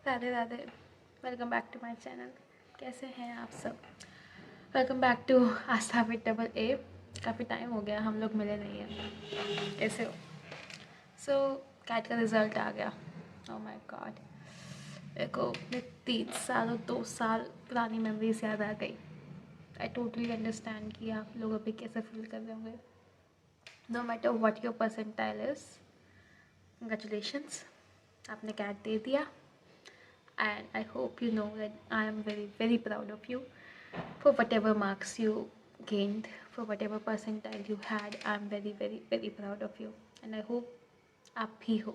Radhe Radhe. Welcome back to my channel. कैसे हैं आप सब? Welcome back to Aastha with double A. काफ़ी टाइम हो गया, हम लोग मिले नहीं हैं। कैसे हो? कैट का रिज़ल्ट आ गया। ओह माय गॉड, मेरे को अपने 3 साल और 2 साल पुरानी मेमोरीज याद आ गई। आई टोटली अंडरस्टैंड कि आप लोग अभी कैसे फील कर रहे होंगे। No matter what your percentile is, congratulations, आपने कैट दे दिया। And I hope you know that I am very very proud of you for whatever marks you gained, for whatever percentile you had. I am very very very proud of you and I hope आप भी हो,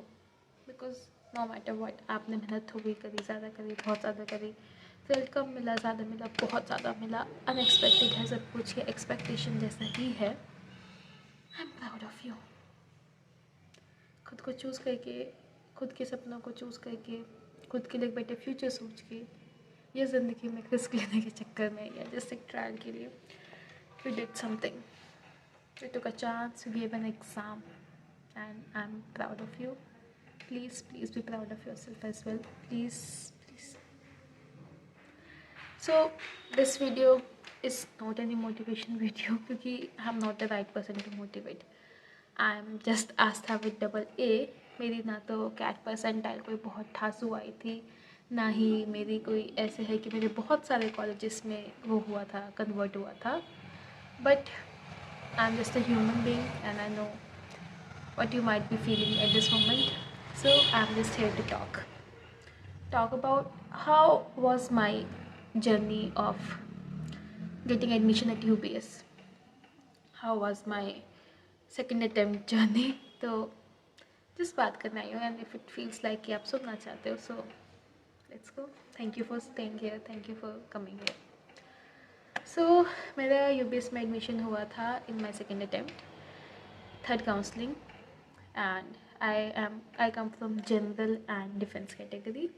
because no matter what आपने मेहनत थोड़ी करी, ज़्यादा करी, बहुत ज़्यादा करी, रिजल्ट कम मिला, ज़्यादा मिला, बहुत ज़्यादा मिला, अनएक्सपेक्टेड है सब कुछ, ये एक्सपेक्टेशन जैसा ही है। आई एम प्राउड ऑफ यू। खुद को चूज़ करके, खुद के सपनों को चूज़ करके, खुद के लिए एक बेटर फ्यूचर सोच के, ये ज़िंदगी में रिस्क लेने के चक्कर में या जस्ट एक ट्रायल के लिए you did something, you took a chance, you give an exam and I am proud of you. Please please be proud of yourself as well, please please. So this video is not any motivation video, क्योंकि I am not the right person to motivate. I am just Aastha with double A. मेरी ना तो cat percentile कोई बहुत ठासू आई थी, ना ही मेरी कोई ऐसे है कि मेरे बहुत सारे कॉलेजेस में वो हुआ था, कन्वर्ट हुआ था। But I am just a human being and I know what you might be feeling at this moment. So I'm just here to talk about how was my journey of getting admission at UBS. How was my second attempt journey. तो जिस बात करना आई हो, and if it feels like कि आप सुनना चाहते हो, so let's go. Thank you for staying here, thank you for coming here. So मेरा यूबीएस में एडमिशन हुआ था in my second attempt, third counselling, and I come from general and defence category.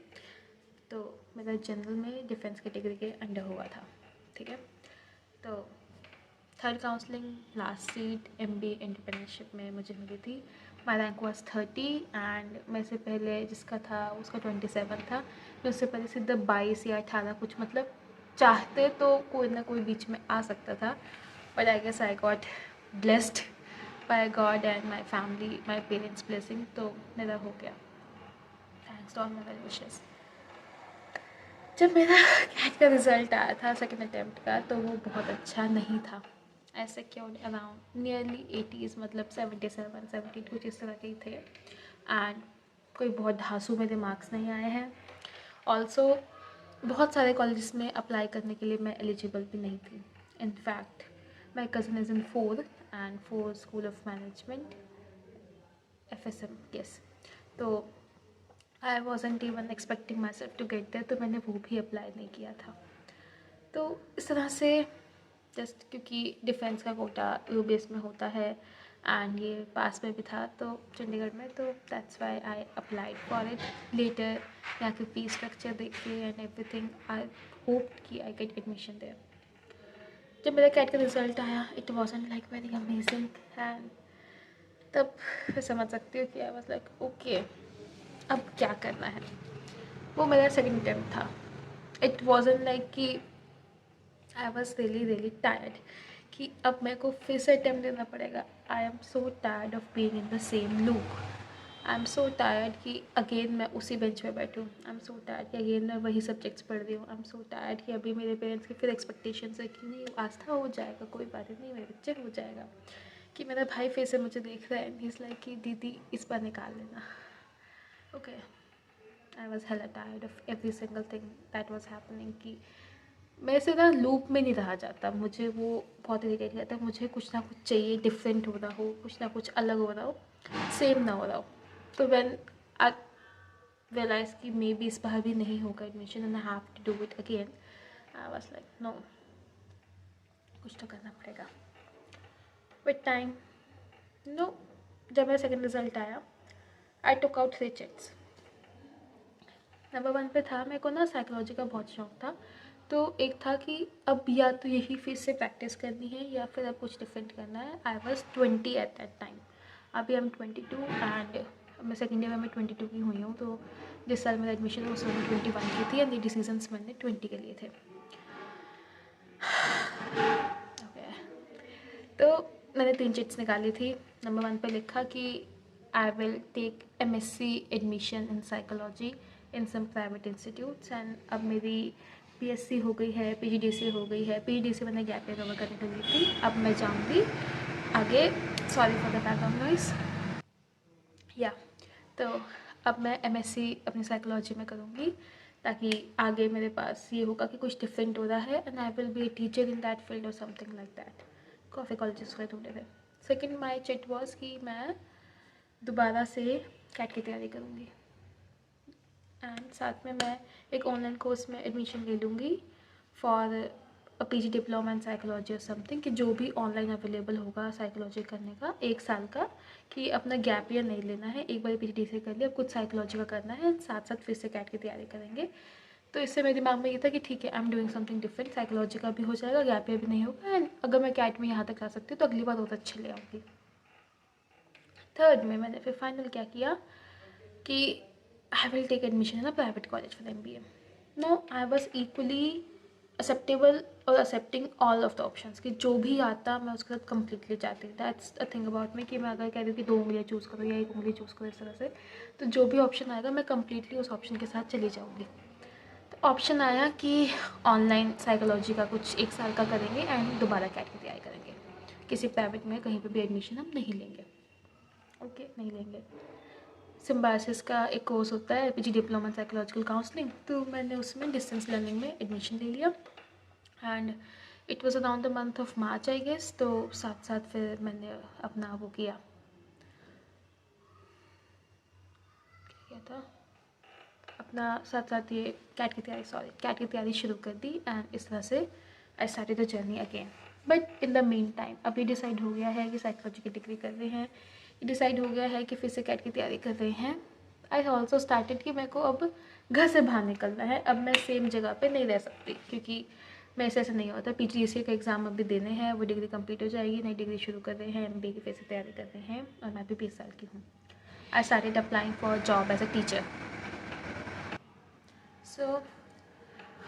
तो मेरा जनरल में defence category के under हुआ था, ठीक है। तो third counselling last seat MBA entrepreneurship में मुझे मिली थी। माई रैंक वॉज 30 एंड मेरे से पहले जिसका था उसका 27 था। मैं उससे पहले सीधा 22 या 18 कुछ, मतलब चाहते तो कोई ना कोई बीच में आ सकता था, but I guess I got blessed by God and my family, my parents blessing, तो मेरा हो गया। Thanks to all my well wishes. जब मेरा कैट का रिज़ल्ट आया था सेकेंड अटैम्प्ट का, तो वो बहुत अच्छा नहीं था। ऐसे क्यों, अराउंड नियरली 80s, मतलब 77 78 कुछ इस तरह के ही थे। एंड कोई बहुत धांसू मेरे मार्क्स नहीं आए हैं। ऑल्सो बहुत सारे कॉलेजेस में अप्लाई करने के लिए मैं एलिजिबल भी नहीं थी। In fact my cousin is in 4 एंड 4 school of management, FSM, yes. तो I wasn't even expecting myself to get there, तो मैंने वो भी अप्लाई नहीं किया था। तो इस तरह से जस्ट क्योंकि डिफेंस का कोटा UBS में होता है एंड ये पास में भी था तो चंडीगढ़ में, तो that's why I applied for it. Later यहाँ के फीस स्ट्रक्चर देख के एंड एवरीथिंग, आई होप कि आई गेट एडमिशन देयर। जब मेरा कैट का रिज़ल्ट आया, it wasn't like very amazing, and तब मैं समझ सकती हूँ कि आई वाज लाइक ओके, अब क्या करना है। वो मेरा सेकेंड अटैम्प्ट था। इट वॉजंट लाइक कि I was really really tired कि अब मेरे को फिर से अटैम्प्ट देना पड़ेगा। I am so tired of being in the same loop. I am so tired कि अगेन मैं उसी बेंच पे बैठूँ। आई एम सो टायर्ड कि अगेन मैं वही सब्जेक्ट्स पढ़ रही हूँ। आई एम सो टायर्ड कि अभी मेरे पेरेंट्स की फिर एक्सपेक्टेशंस है कि नहीं आस्था हो जाएगा, कोई बात नहीं, मेरे बच्चे हो जाएगा। कि मेरा भाई फिर से मुझे देख रहा है एंड ही इज़ लाइक कि दीदी इस बार निकाल लेना। Okay, I was hella tired of every single thing that was happening कि मेरे से ना लूप में नहीं रहा जाता। मुझे वो बहुत इरिटेट करता है। मुझे कुछ ना कुछ चाहिए, डिफरेंट हो रहा हो, कुछ ना कुछ अलग हो रहा हो, सेम ना हो रहा हो। तो व्हेन आई रियलाइज कि मे बी इस बार भी नहीं होगा admission and I have to do it again, I was like no, कुछ तो करना पड़ेगा विथ टाइम। नो, जब मेरा सेकेंड रिजल्ट आया, आई टुक आउट 3 चेक्स। नंबर 1 पे था, मेरे को ना साइकोलॉजी का बहुत शौक था। तो एक था कि अब या तो यही फिर से प्रैक्टिस करनी है या फिर अब कुछ डिफरेंट करना है। I was 20 at that time, अभी आई एम 22 एंड मैं सेकेंड ईयर में 22 की हुई हूँ, तो जिस साल मेरा एडमिशन उस साल में 21 की थी एंड ये डिसीजंस मैंने 20 के लिए थे। ओके, तो मैंने 3 चिट्स निकाली थी। नंबर 1 पे लिखा कि I will take MSc admission in psychology in some private institutes and अब मेरी PSc हो गई है, PGDC हो गई है। PGDC मैंने गैप ईयर कवर करने के लिए थी, अब मैं जाऊँगी आगे। Sorry for the background noise. या तो अब मैं MSc अपनी साइकोलॉजी में करूँगी ताकि आगे मेरे पास ये होगा कि कुछ डिफरेंट हो रहा है and I will be a teacher in that field और समथिंग लाइक दैट। काफ़ी कॉलेजेस हुए ढूंढे थे। सेकेंड माई चिट वॉज कि मैं दोबारा से कैट की तैयारी करूँगी एंड साथ में मैं एक ऑनलाइन कोर्स में एडमिशन ले लूँगी for PG diploma in psychology और समथिंग, कि जो भी ऑनलाइन अवेलेबल होगा साइकोलॉजी करने का 1 साल का, कि अपना गैप ईयर नहीं लेना है। एक बार PGD से कर लिया, अब कुछ साइकोलॉजी का करना है, साथ साथ फिर से कैट की तैयारी करेंगे। तो इससे मेरे दिमाग में ये था कि ठीक है, I am doing something different, psychology का भी हो जाएगा, गैप ईयर भी नहीं होगा एंड अगर मैं कैट में यहाँ तक आ सकती हूँ तो अगली बार बहुत अच्छे ले आऊँगी। थर्ड में मैंने फिर फाइनल क्या किया कि I will take admission in a private college for MBA। No, I was equally acceptable और accepting all of the options, कि जो भी आता मैं उसके साथ कम्प्लीटली जाती हूँ। That's a thing about me कि मैं अगर कह रही हूँ कि 2 उंगलियाँ चूज़ करो या 1 उंगली चूज़ करो इस तरह से, तो जो भी ऑप्शन आएगा मैं कम्प्लीटली उस ऑप्शन के साथ चली जाऊँगी। तो ऑप्शन आया कि ऑनलाइन साइकोलॉजी का कुछ 1 साल का करेंगे एंड दोबारा कैट की तैयारी करेंगे, किसी प्राइवेट में कहीं पर भी एडमिशन हम नहीं लेंगे। ओके, नहीं लेंगे। सिम्बायोसिस का एक कोर्स होता है PG डिप्लोमा साइकोलॉजिकल काउंसलिंग, तो मैंने उसमें डिस्टेंस लर्निंग में एडमिशन ले लिया and it was around the month of March I guess. तो साथ साथ फिर मैंने अपना वो किया, क्या था, अपना साथ साथ ये कैट की तैयारी शुरू कर दी एंड इस तरह से I started the journey again. But in the mean time अभी डिसाइड हो गया है कि साइकोलॉजी की डिग्री कर रहे हैं, डिसाइड हो गया है कि फिर से कैट की तैयारी कर रहे हैं। आई ऑल्सो स्टार्टेड कि मेरे को अब घर से बाहर निकलना है, अब मैं सेम जगह पे नहीं रह सकती, क्योंकि मेरे से ऐसा नहीं होता। PGDCA का एग्ज़ाम अभी देने हैं, वो डिग्री कंप्लीट हो जाएगी, नई डिग्री शुरू कर रहे हैं, MBA की फिर से तैयारी कर रहे हैं और मैं भी 20 साल की हूँ। I started applying for job as a teacher. So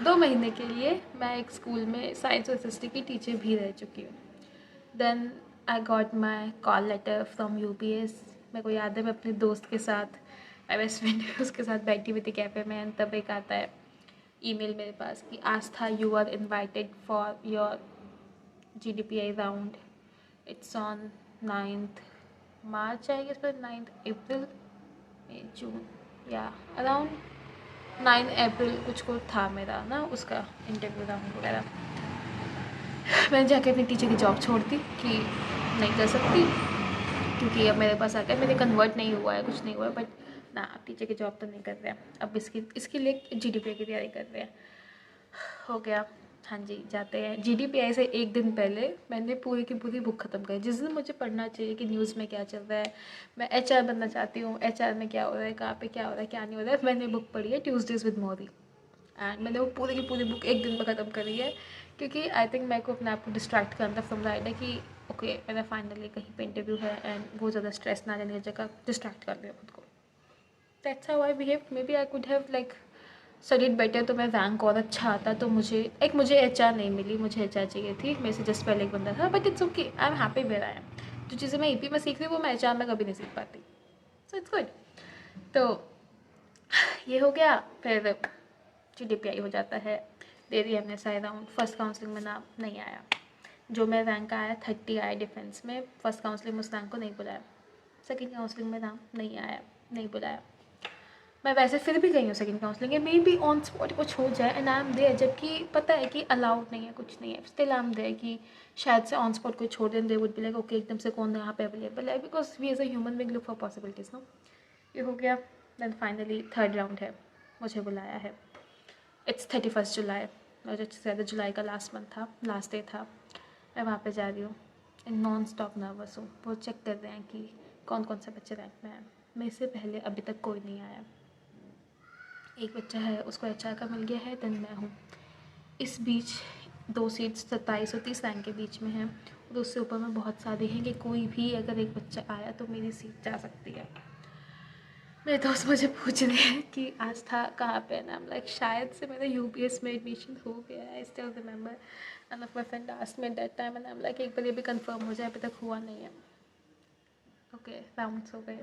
2 महीने के लिए मैं एक स्कूल में साइंस और हिस्ट्री की टीचर भी रह चुकी हूँ। Then I got my call letter from UPS। मेरे को याद है मैं अपने दोस्त के साथ, मेरे बेस्ट फ्रेंड उसके साथ बैठी हुई थी कैफ़े में एंड तब एक आता है ईमेल मेरे पास कि Aastha you are invited for your GDPI round, it's on 9th March I guess, पर 9th अप्रैल जून या अराउंड 9 अप्रैल कुछ को था मेरा ना उसका इंटरव्यू राउंड वगैरह। मैंने जाके अपनी टीचर की जॉब छोड़ दी कि नहीं कर सकती, क्योंकि अब मेरे पास आ गया, मेरे कन्वर्ट नहीं हुआ है, कुछ नहीं हुआ है, बट ना अब टीचर की जॉब तो नहीं कर रहे हैं, अब इसके लिए GDPI की तैयारी कर रहे हैं। हो गया, हाँ जी, जाते हैं। GDPI से एक दिन पहले मैंने पूरी की पूरी बुक ख़त्म करी, जिस दिन मुझे पढ़ना चाहिए कि न्यूज़ में क्या चल रहा है, मैं HR बनना चाहती हूँ, HR में क्या हो रहा है, कहाँ पे क्या हो रहा है, क्या नहीं हो रहा है, मैंने बुक पढ़ी है ट्यूजडेज विद मोदी एंड मैंने वो पूरी की पूरी बुक एक दिन में ख़त्म करी है, क्योंकि आई थिंक मेरे को अपने आप को डिस्ट्रैक्ट करना फ्रॉम द आइडिया कि ओके मेरा फाइनली कहीं पे इंटरव्यू है एंड बहुत ज़्यादा स्ट्रेस ना लेने की जगह डिस्ट्रैक्ट कर लिया खुद को। That's how I behave. Maybe I could have like studied better, तो मैं रैंक और अच्छा आता, तो मुझे HR नहीं मिली, मुझे HR चाहिए थी, मेरे से जस्ट पहले एक बंदा था, but it's okay, I am happy where I am. जो चीज़ें मैं EP में सीख रही हूँ वो मैं HR में कभी नहीं सीख पाती, सो इट्स गुड। तो ये हो गया, फिर GDPI हो जाता है, दे दी हमने सारे राउंड। फर्स्ट काउंसलिंग में नाम नहीं आया, जो मेरा रैंक आया 30 आया डिफेंस में, फर्स्ट काउंसलिंग में उस रैंक को नहीं बुलाया, सेकंड काउंसलिंग में नाम नहीं आया, नहीं बुलाया। मैं वैसे फिर भी गई हूँ सेकंड काउंसलिंग में, मे बी ऑन स्पॉट कुछ हो जाए एंड आई एम देयर, जबकि पता है कि अलाउड नहीं है, कुछ नहीं है, स्टिल आई एम देयर कि शायद से ऑन स्पॉट कोई छोड़ दें, they would be like okay एकदम से कौन यहाँ पे अवेलेबल है, because we as a human being look for possibilities no. ये हो गया। देन फाइनली थर्ड राउंड है, मुझे बुलाया है, इट्स 31 जुलाई, मुझे ज़्यादा जुलाई का लास्ट मंथ था, लास्ट डे था, मैं वहाँ पे जा रही हूँ, नॉन स्टॉप नर्वस हूँ। वो चेक कर रहे हैं कि कौन कौन से बच्चे रैंक में हैं, मेरे से पहले अभी तक कोई नहीं आया। एक बच्चा है उसको HR का मिल गया है, देन मैं हूँ। इस बीच 2 सीट्स 27 और 30 रैंक के बीच में हैं, और उससे ऊपर में बहुत सारे हैं कि कोई भी अगर एक बच्चा आया तो मेरी सीट जा सकती है। मेरे दोस्त मुझे पूछ रहे हैं कि आस्था कहाँ पे है ना, लाइक शायद से मेरा यूबीएस में एडमिशन हो गया है। I still remember end of my friend asked me at that time and I am like एक बार ये भी कंफर्म हो जाए, अभी तक हुआ नहीं है। ओके, राउंड्स हो गए,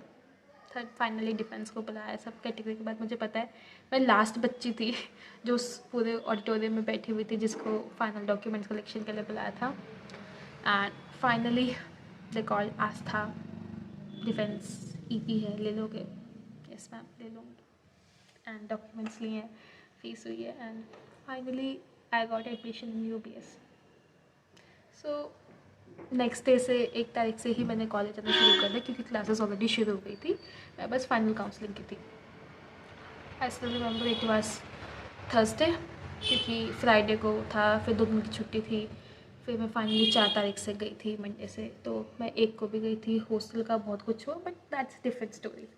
थर्ड फाइनली डिफेंस को बुलाया। सब कैटेगरी के बाद मुझे पता है मैं लास्ट बच्ची थी जो उस पूरे ऑडिटोरियम में बैठी हुई थी जिसको फाइनल डॉक्यूमेंट्स कलेक्शन के लिए बुलाया था। And finally they called Aastha defence EP है, ले लोगे? यस मैम, ले लूँगी। एंड डॉक्यूमेंट्स लिए हैं, फीस हुई है and finally I got admission in UBS. So next day से 1 तारीख से ही मैंने कॉलेज आना शुरू कर दिया क्योंकि क्लासेस ऑलरेडी शुरू हो गई थी। मैं बस फाइनल काउंसलिंग की थी। I still remember it was Thursday क्योंकि फ्राइडे को था, फिर 2 दिन की छुट्टी थी। फिर मैं फाइनली 4 तारीख से गई थी, मंडे से। तो मैं 1 को भी गई थी। हॉस्टल का बहुत कुछ हुआ but that's different story.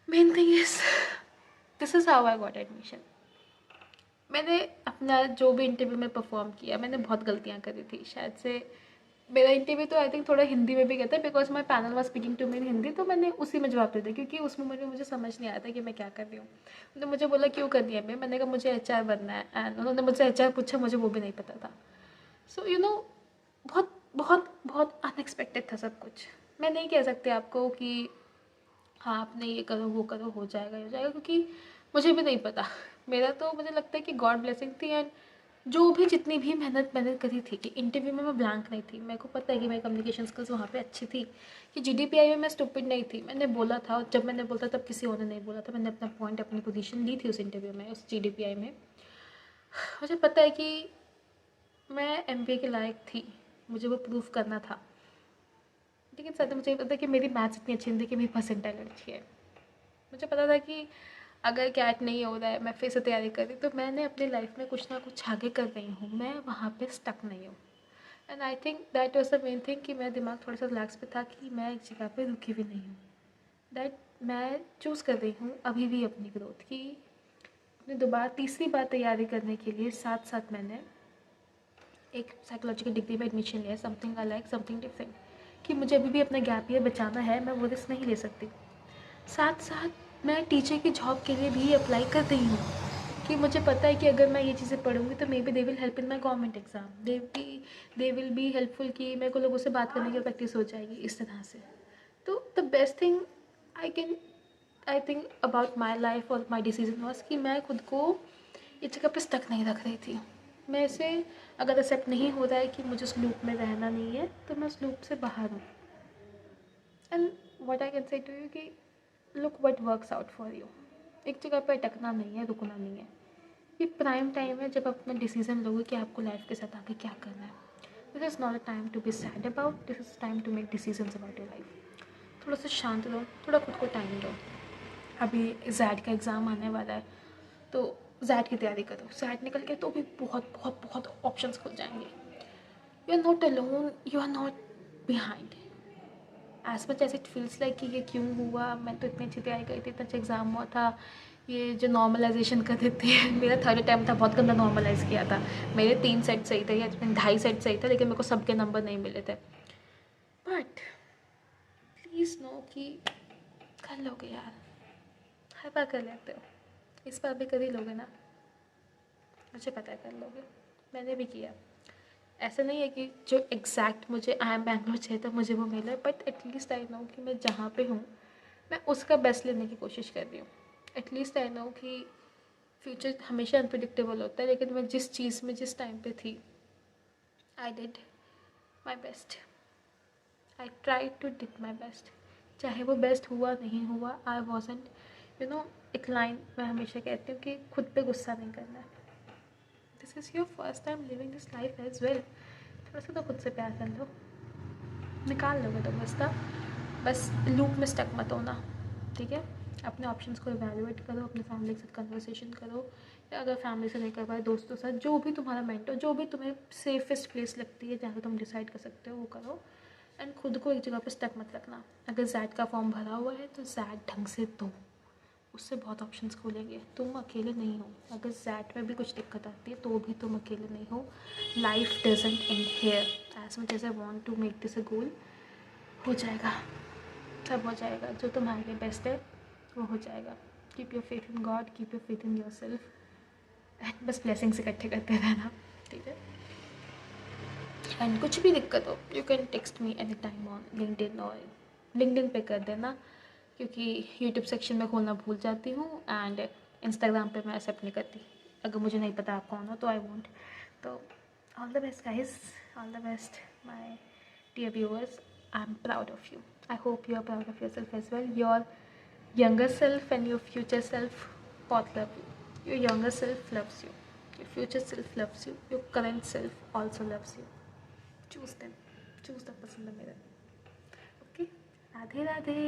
Main thing is this is how I got admission. मैंने अपना जो भी इंटरव्यू में परफॉर्म किया, मैंने बहुत गलतियाँ करी थी। शायद से मेरा इंटरव्यू तो आई थिंक थोड़ा हिंदी में भी गया था because my panel was speaking to me in Hindi, तो मैंने उसी में जवाब दे दिया क्योंकि उस मोमेंट में मुझे समझ नहीं आया था कि मैं क्या कर रही हूँ। उन्होंने मुझे बोला क्यों कर रही है मैंने कहा मुझे एचआर बनना है एंड उन्होंने मुझसे एचआर पूछा, मुझे वो भी नहीं पता था। सो यू नो बहुत बहुत बहुत अनएक्सपेक्टेड था सब कुछ। मैं नहीं कह सकती आपको कि हाँ आपने ये करो वो करो हो जाएगा हो जाएगा, क्योंकि मुझे भी नहीं पता। मेरा तो मुझे लगता है कि गॉड ब्लेसिंग थी एंड जो भी जितनी भी मेहनत मैंने करी थी कि इंटरव्यू में मैं ब्लैंक नहीं थी। मेरे को पता है कि मेरी कम्युनिकेशन स्किल्स वहाँ पे अच्छी थी, कि जीडीपीआई में मैं स्टूपिड नहीं थी। मैंने बोला था और जब मैंने बोला तब किसी और ने नहीं बोला था। मैंने अपना पॉइंट अपनी पोजीशन ली थी उस इंटरव्यू में, उस जीडीपीआई में। मुझे पता है कि मैं एमबीए के लायक थी, मुझे वो प्रूव करना था। लेकिन साथ ही मुझे पता है कि मेरी मैथ्स इतनी अच्छी नहीं थी कि मेरी परसेंटाइल अच्छी है। मुझे पता था कि अगर कैट नहीं हो रहा है, मैं फिर से तैयारी कर रही, तो मैंने अपनी लाइफ में कुछ ना कुछ आगे कर रही हूँ, मैं वहाँ पे स्टक नहीं हूँ। And I think that was the main thing कि मेरा दिमाग थोड़ा सा रिलैक्स पे था कि मैं एक जगह पे रुकी भी नहीं हूँ। दैट मैं चूज़ कर रही हूँ अभी भी अपनी ग्रोथ की। अपनी दोबारा तीसरी बार तैयारी करने के लिए साथ साथ मैंने एक साइकोलॉजिकल डिग्री में एडमिशन लिया, something I like something different, कि मुझे अभी भी अपना गैप ईयर बचाना है, मैं वो रिस्क नहीं ले सकती। साथ साथ मैं टीचर की जॉब के लिए भी अप्लाई कर रही हूँ कि मुझे पता है कि अगर मैं ये चीज़ें पढ़ूंगी तो may be they will help in my government exam, they will be helpful कि मेरे को लोगों से बात करने की प्रैक्टिस हो जाएगी इस तरह से। तो the best thing I can I think about my life और माई डिसीजन वॉज कि मैं खुद को इस जगह पर स्टक नहीं रख रही थी। मैं इसे अगर एक्सेप्ट नहीं हो रहा है कि मुझे उस लूप में रहना नहीं है तो मैं उस लूप से बाहर हूँ। And what I can say to you कि look what works out for you. एक जगह पर अटकना नहीं है, रुकना नहीं है। ये प्राइम टाइम है जब आप अपना डिसीजन लोगे कि आपको लाइफ के साथ आगे क्या करना है। This is not a time to be sad about, this is time to make decision about your life. थोड़ा सा शांत रहो, थोड़ा खुद को टाइम दो। अभी जैड का एग्ज़ाम आने वाला है तो जैड की तैयारी करो। जैड निकल के तो भी बहुत बहुत बहुत ऑप्शंस खुल जाएंगे। You are not alone, you are not behind. As much as it feels like कि ये क्यों हुआ, मैं तो इतनी अच्छी तैयारी करी थी, इतना अच्छा एग्ज़ाम हुआ था। ये जो नॉर्मलाइजेशन कर देते हैं, मेरा थर्ड अटैम्प्ट था, बहुत गंदा नॉर्मलाइज़ किया था। मेरे 3 सेट सही थे या 2.5 सेट सही था, लेकिन मेरे को सबके नंबर नहीं मिले थे। बट प्लीज़ नो कि कर लोगे यार, हर बार कर लेते हो, इस बार भी कर ही लोगे ना। मुझे पता है कर लोगे, मैंने भी किया। ऐसा नहीं है कि जो एग्जैक्ट मुझे आई एम बैंगलोर चाहिए था मुझे वो मिला, बट एटलीस्ट आई नो कि मैं जहाँ पे हूँ मैं उसका बेस्ट लेने की कोशिश कर रही हूँ। एटलीस्ट आई नो कि फ्यूचर हमेशा अनप्रडिक्टेबल होता है, लेकिन मैं जिस चीज़ में जिस टाइम पे थी I did my best, I try to did my best. चाहे वो बेस्ट हुआ नहीं हुआ, आई वॉजेंट यू नो। एक लाइन मैं हमेशा कहती हूँ कि खुद पे गुस्सा नहीं करना है। This is your first time living this life as well. थोड़ा सा तो खुद से प्यार कर लो, निकाल लोगे तो रास्ता। बस लूप में स्टक मत होना, ठीक है। अपने ऑप्शंस को इवैल्यूएट करो, अपने फैमिली के साथ कन्वर्सेशन करो, या अगर फैमिली से नहीं कर पाए दोस्तों के साथ, जो भी तुम्हारा मेंटर, जो भी तुम्हें सेफेस्ट प्लेस लगती है जहाँ तुम डिसाइड कर सकते हो वो करो। एंड खुद को एक जगह पर स्टक मत रखना। अगर जैड का फॉर्म भरा हुआ है तो जैड ढंग से दो, उससे बहुत ऑप्शंस खुलेंगे। तुम अकेले नहीं हो, अगर जैट में भी कुछ दिक्कत आती है तो भी तुम अकेले नहीं हो। Life doesn't end here. As much as I want to make this a goal, हो जाएगा, सब हो जाएगा। जो तुम्हारे लिए बेस्ट है वो हो जाएगा. Keep your faith in God, keep your faith in your self, and बस ब्लेसिंग्स इकट्ठे करते रहना. ठीक है. एंड कुछ भी दिक्कत हो, you can text me any time on LinkedIn, और लिंक्डइन पे कर देना, क्योंकि यूट्यूब सेक्शन में खोलना भूल जाती हूँ, एंड इंस्टाग्राम पे मैं एक्सेप्ट नहीं करती. अगर मुझे नहीं पता आप कौन हो तो आई वोंट. तो all the best guys, all the best my dear viewers. I am proud of you. I hope you are proud of yourself as well. Your younger self and your future self both love you. Your younger self loves you, your future self loves you, your current self also loves you. Choose them. Choose the person the mirror. Okay. Radhe Radhe.